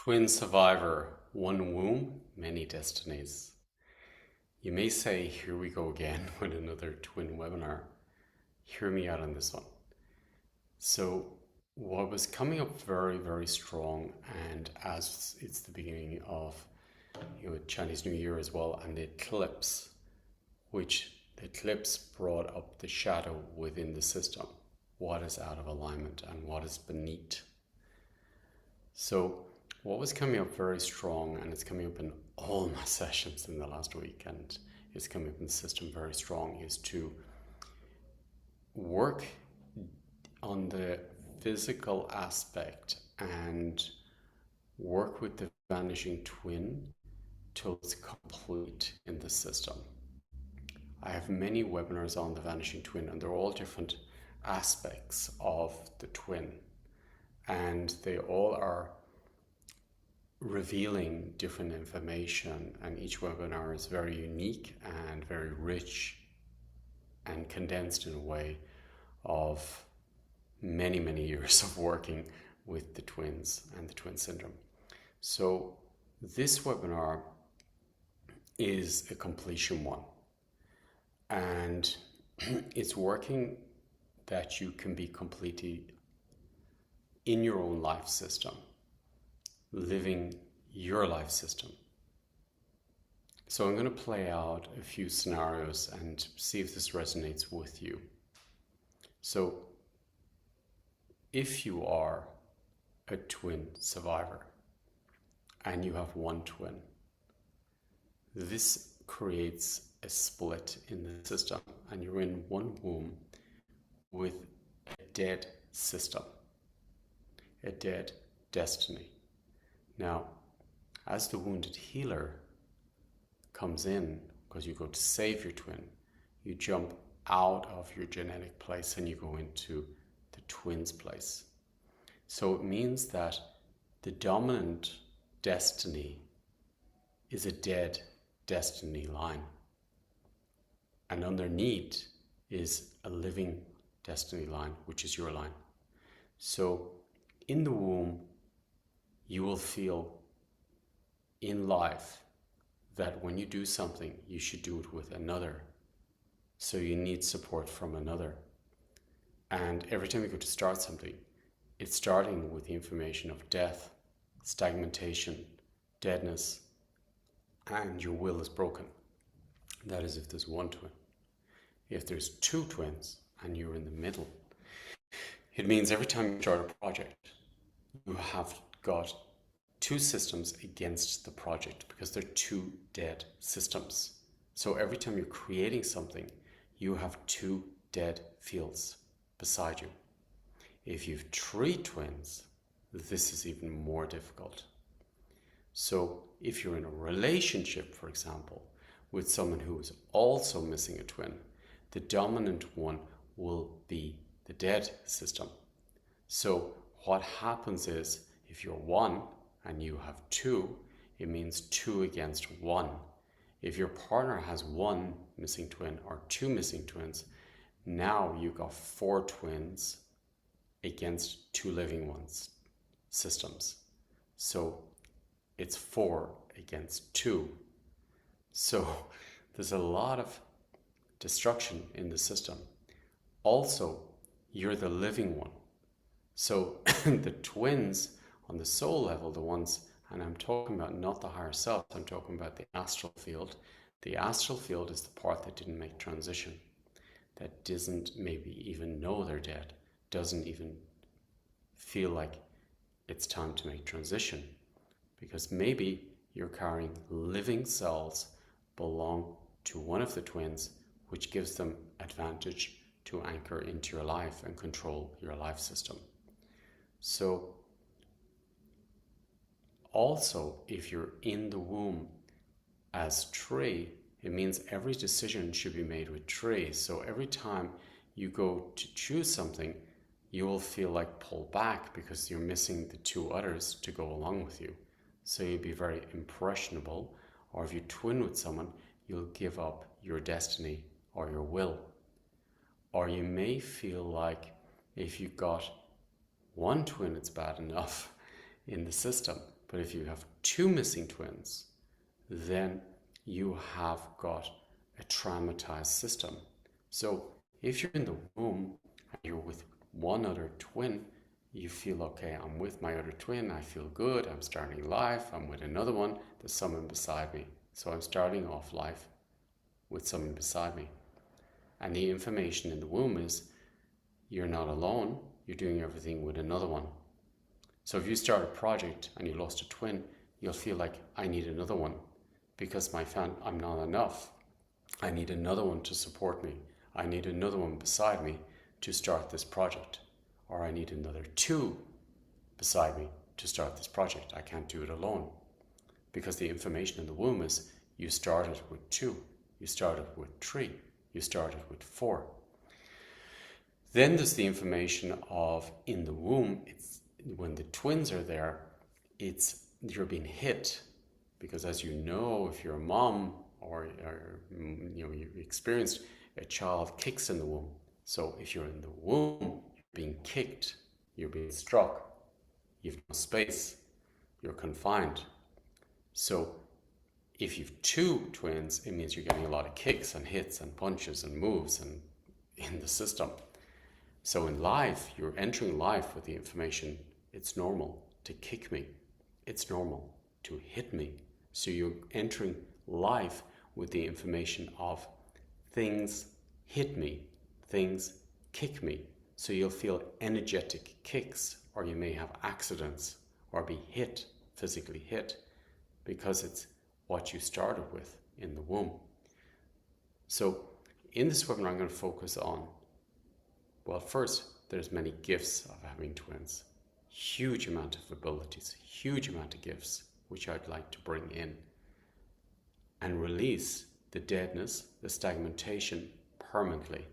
Twin survivor, one womb, many destinies. You may say, here we go again with another twin webinar. Hear me out on this one. So what was coming up very, very strong, and as it's the beginning of Chinese New Year as well, and the eclipse, which the eclipse brought up the shadow within the system. What is out of alignment and what is beneath. So what was coming up very strong, and it's coming up in all my sessions in the last week, and it's coming up in the system very strong, is to work on the physical aspect and work with the vanishing twin till it's complete in the system. I have many webinars on the vanishing twin, and they're all different aspects of the twin, and they all are revealing different information, and each webinar is very unique and very rich and condensed in a way of many, many years of working with the twins and the twin syndrome. So this webinar is a completion one, and it's working that you can be completely in your own life system, living your life system. So I'm going to play out a few scenarios and see if this resonates with you. So if you are a twin survivor and you have one twin, this creates a split in the system, and you're in one womb with a dead system, a dead destiny. Now, as the wounded healer comes in, because you go to save your twin, you jump out of your genetic place and you go into the twin's place. So it means that the dominant destiny is a dead destiny line, and underneath is a living destiny line, which is your line. So in the womb, you will feel in life that when you do something, you should do it with another. So you need support from another. And every time you go to start something, it's starting with the information of death, stagnation, deadness, and your will is broken. That is if there's one twin. If there's two twins and you're in the middle, it means every time you start a project, you have got two systems against the project, because they're two dead systems. So every time you're creating something, you have two dead fields beside you. If you've three twins, this is even more difficult. So if you're in a relationship, for example, with someone who is also missing a twin, the dominant one will be the dead system. So what happens is, if you're one and you have two, it means two against one. If your partner has one missing twin or two missing twins, now you've got four twins against two living ones systems. So it's 4 against 2. So there's a lot of destruction in the system. Also, you're the living one. So the twins on the soul level, the ones, and I'm talking about not the higher self, I'm talking about the astral field. The astral field is the part that didn't make transition, that doesn't maybe even know they're dead, doesn't even feel like it's time to make transition, because maybe you're carrying living cells belong to one of the twins, which gives them advantage to anchor into your life and control your life system. So also, if you're in the womb as tree, it means every decision should be made with tree. So every time you go to choose something, you will feel like pull back because you're missing the two others to go along with you. So you'll be very impressionable, or if you twin with someone, you'll give up your destiny or your will. Or you may feel like if you've got one twin, it's bad enough in the system, But if you have two missing twins, then you have got a traumatized system. So if you're in the womb and you're with one other twin, you feel, okay, I'm with my other twin, I feel good, I'm starting life, I'm with another one, there's someone beside me. So I'm starting off life with someone beside me. And the information in the womb is, you're not alone, you're doing everything with another one. So if you start a project and you lost a twin, you'll feel like, I need another one because I'm not enough. I need another one to support me. I need another one beside me to start this project. Or I need another two beside me to start this project. I can't do it alone. Because the information in the womb is, you started with 2, you started with 3, you started with 4. Then there's the information of, in the womb, it's when the twins are there, you're being hit. Because as you know, if you're a mom or you've experienced, a child kicks in the womb. So if you're in the womb, you're being kicked, you're being struck, you've no space, you're confined. So if you've 2 twins, it means you're getting a lot of kicks and hits and punches and moves and in the system. So in life, you're entering life with the information, it's normal to kick me, it's normal to hit me. So you're entering life with the information of, things hit me, things kick me. So you'll feel energetic kicks, or you may have accidents or be hit, physically hit, because it's what you started with in the womb. So in this webinar, I'm going to focus on, well, first, there's many gifts of having twins. Huge amount of abilities, huge amount of gifts, which I'd like to bring in and release the deadness, the stagnation permanently,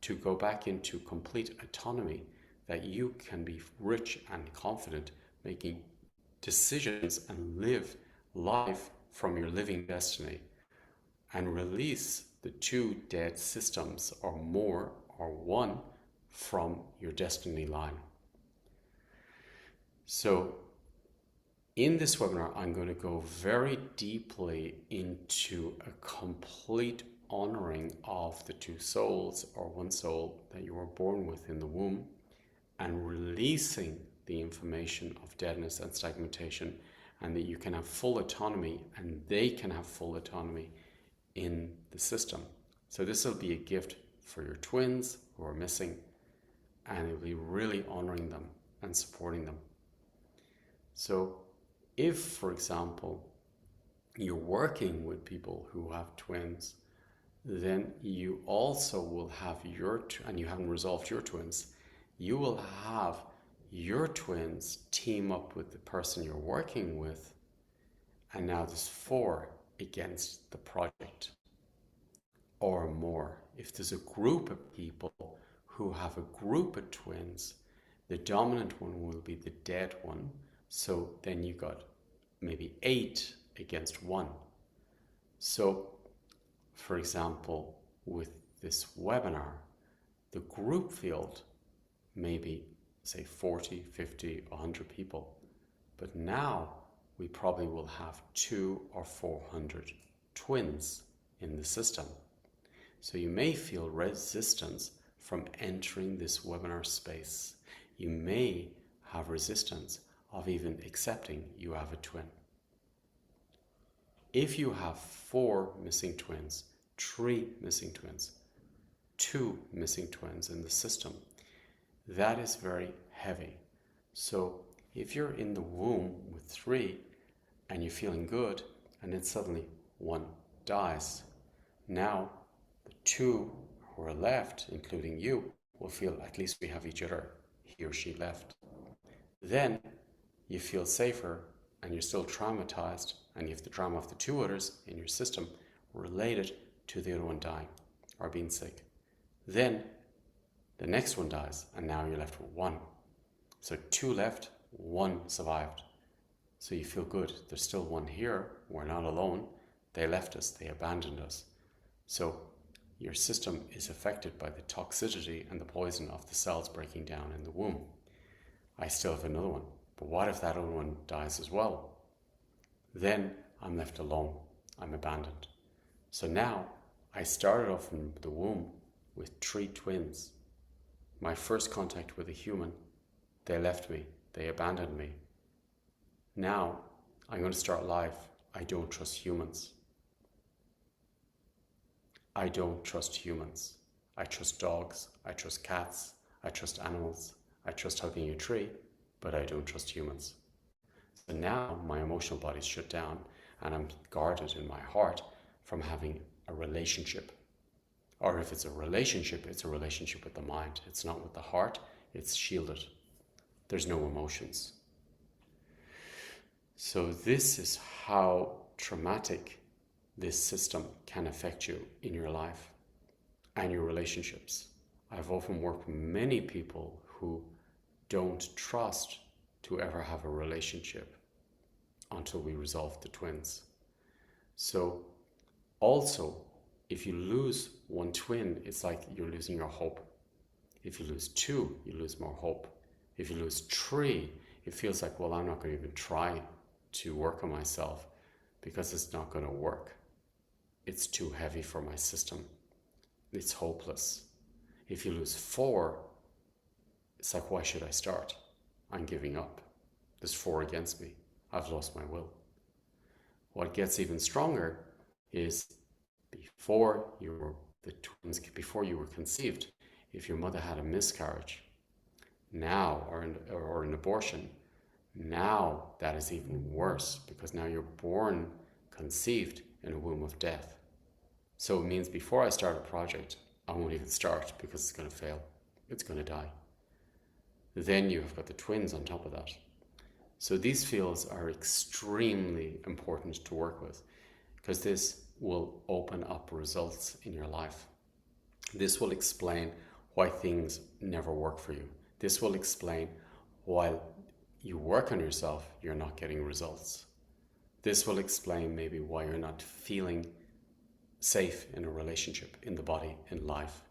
to go back into complete autonomy, that you can be rich and confident, making decisions and live life from your living destiny, and release the 2 dead systems or more or 1 from your destiny line. So in this webinar, I'm going to go very deeply into a complete honoring of the 2 souls or 1 soul that you were born with in the womb, and releasing the information of deadness and stagnation, and that you can have full autonomy and they can have full autonomy in the system. So this will be a gift for your twins who are missing, and it will be really honoring them and supporting them. So if, for example, you're working with people who have twins, then you also will have and you haven't resolved your twins, you will have your twins team up with the person you're working with, and now there's 4 against the project or more. If there's a group of people who have a group of twins, the dominant one will be the dead one. So then you got maybe 8 against 1. So, for example, with this webinar, the group field may be, say, 40, 50, 100 people. But now we probably will have 200 or 400 twins in the system. So you may feel resistance from entering this webinar space. You may have resistance of even accepting you have a twin. If you have 4 missing twins, 3 missing twins, 2 missing twins in the system, that is very heavy. So if you're in the womb with 3 and you're feeling good, and then suddenly 1 dies, now the 2 who are left, including you, will feel, at least we have each other, he or she left. Then you feel safer, and you're still traumatized, and you have the trauma of the 2 others in your system related to the other one dying or being sick. Then the next one dies, and now you're left with 1. So 2 left, 1 survived. So you feel good. There's still 1 here. We're not alone. They left us. They abandoned us. So your system is affected by the toxicity and the poison of the cells breaking down in the womb. I still have another one. But what if that other one dies as well? Then I'm left alone. I'm abandoned. So now I started off in the womb with 3 twins. My first contact with a human, they left me. They abandoned me. Now I'm going to start life. I don't trust humans. I don't trust humans. I trust dogs. I trust cats. I trust animals. I trust hugging a tree, but I don't trust humans. So now my emotional body's shut down and I'm guarded in my heart from having a relationship. Or if it's a relationship with the mind. It's not with the heart, it's shielded. There's no emotions. So this is how traumatic this system can affect you in your life and your relationships. I've often worked with many people who don't trust to ever have a relationship until we resolve the twins. So also, if you lose one twin, it's like you're losing your hope. If you lose 2, you lose more hope. If you lose 3, it feels like, well, I'm not going to even try to work on myself because it's not going to work. It's too heavy for my system. It's hopeless. If you lose 4, it's like, why should I start? I'm giving up. There's 4 against me. I've lost my will. What gets even stronger is before you were conceived, if your mother had a miscarriage now or an abortion, now that is even worse because now you're born conceived in a womb of death. So it means before I start a project, I won't even start because it's going to fail. It's going to die. Then you've got the twins on top of that. So these fields are extremely important to work with because this will open up results in your life. This will explain why things never work for you. This will explain while you work on yourself, you're not getting results. This will explain maybe why you're not feeling safe in a relationship, in the body, in life.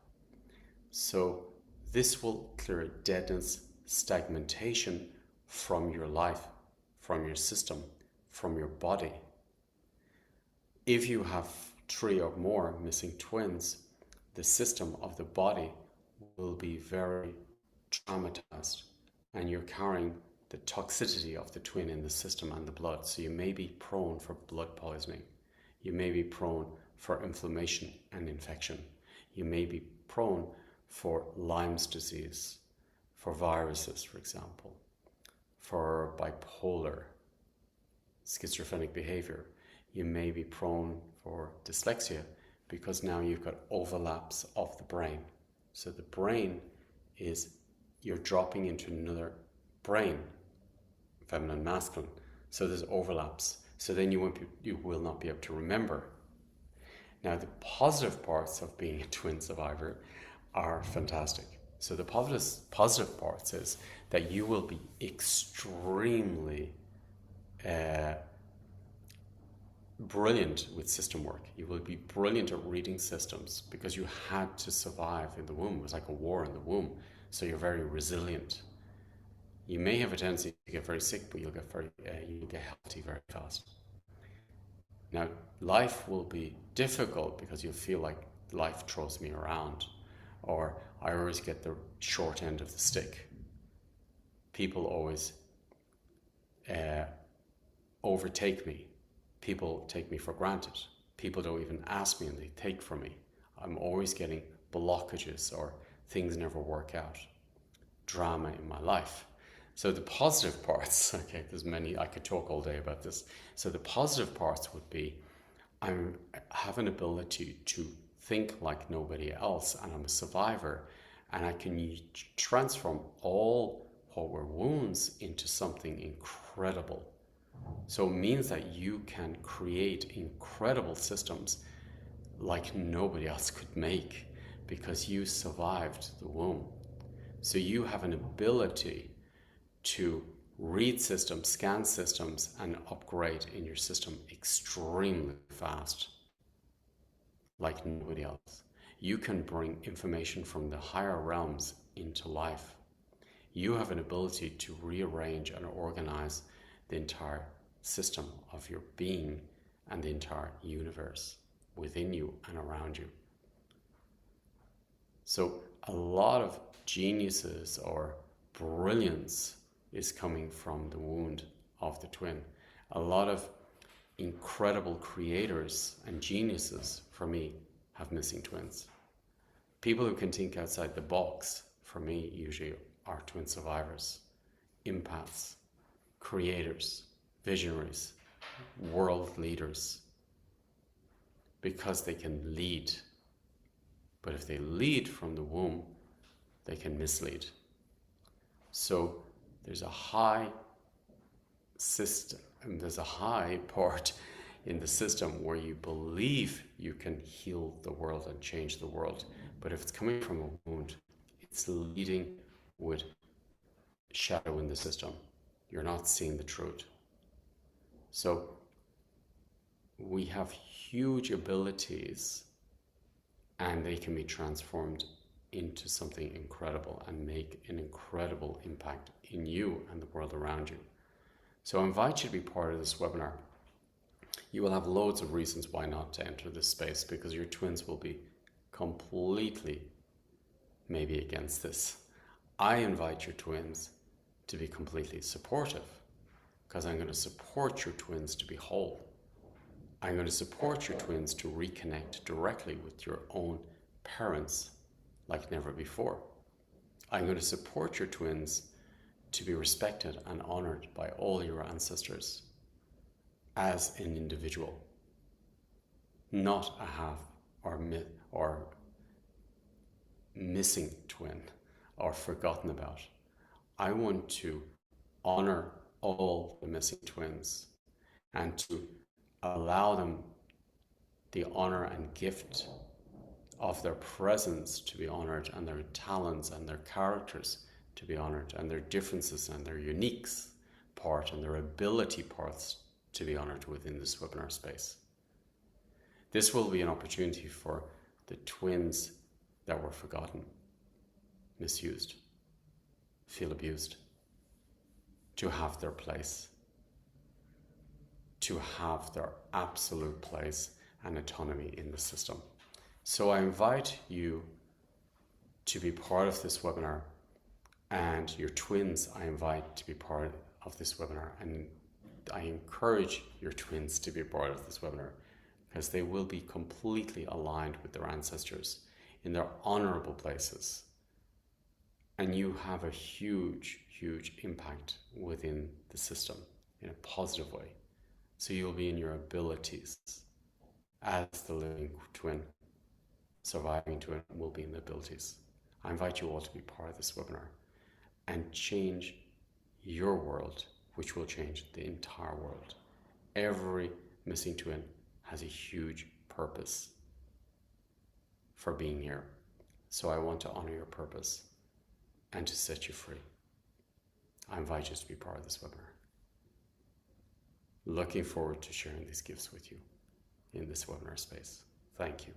So this will clear deadness, stagnation from your life, from your system, from your body. If you have 3 or more missing twins, the system of the body will be very traumatized and you're carrying the toxicity of the twin in the system and the blood. So you may be prone for blood poisoning. You may be prone for inflammation and infection. You may be prone for Lyme's disease, for viruses, for example, for bipolar, schizophrenic behavior. You may be prone for dyslexia because now you've got overlaps of the brain. So the brain is, you're dropping into another brain, feminine, masculine. So there's overlaps. So then you will not be able to remember. Now the positive parts of being a twin survivor are fantastic. So the positive parts is that you will be extremely brilliant with system work. You will be brilliant at reading systems because you had to survive in the womb. It was like a war in the womb. So you're very resilient. You may have a tendency to get very sick, but you'll get healthy very fast. Now, life will be difficult because you'll feel like life throws me around, or I always get the short end of the stick. People always overtake me. People take me for granted. People don't even ask me and they take from me. I'm always getting blockages or things never work out. Drama in my life. So the positive parts, okay, there's many, I could talk all day about this. So the positive parts would be, I have an ability to think like nobody else and I'm a survivor and I can transform all what were wounds into something incredible. So it means that you can create incredible systems like nobody else could make because you survived the womb. So you have an ability to read systems, scan systems, and upgrade in your system extremely fast, like nobody else. You can bring information from the higher realms into life. You have an ability to rearrange and organize the entire system of your being and the entire universe within you and around you. So a lot of geniuses or brilliance is coming from the wound of the twin. A lot of incredible creators and geniuses, for me, have missing twins. People who can think outside the box, for me, usually are twin survivors, empaths, creators, visionaries, world leaders, because they can lead. But if they lead from the womb, they can mislead. So there's a high system, and there's a high part in the system where you believe you can heal the world and change the world. But if it's coming from a wound, it's leading with shadow in the system. You're not seeing the truth. So we have huge abilities, and they can be transformed into something incredible and make an incredible impact in you and the world around you. So I invite you to be part of this webinar. You will have loads of reasons why not to enter this space, because your twins will be completely maybe against this. I invite your twins to be completely supportive, because I'm going to support your twins to be whole. I'm going to support your twins to reconnect directly with your own parents like never before. I'm going to support your twins to be respected and honored by all your ancestors as an individual, not a half or missing twin or forgotten about. I want to honor all the missing twins and to allow them the honor and gift of their presence to be honored, and their talents and their characters to be honored, and their differences and their uniques part and their ability parts to be honored within this webinar space. This will be an opportunity for the twins that were forgotten, misused, feel abused, to have their place, to have their absolute place and autonomy in the system. So I invite you to be part of this webinar, and your twins I invite to be part of this webinar, and I encourage your twins to be part of this webinar, because they will be completely aligned with their ancestors in their honorable places. And you have a huge, huge impact within the system in a positive way. So you'll be in your abilities as the living twin. Surviving twin will be in the abilities. I invite you all to be part of this webinar and change your world, which will change the entire world. Every missing twin has a huge purpose for being here. So I want to honor your purpose and to set you free. I invite you to be part of this webinar. Looking forward to sharing these gifts with you in this webinar space. Thank you.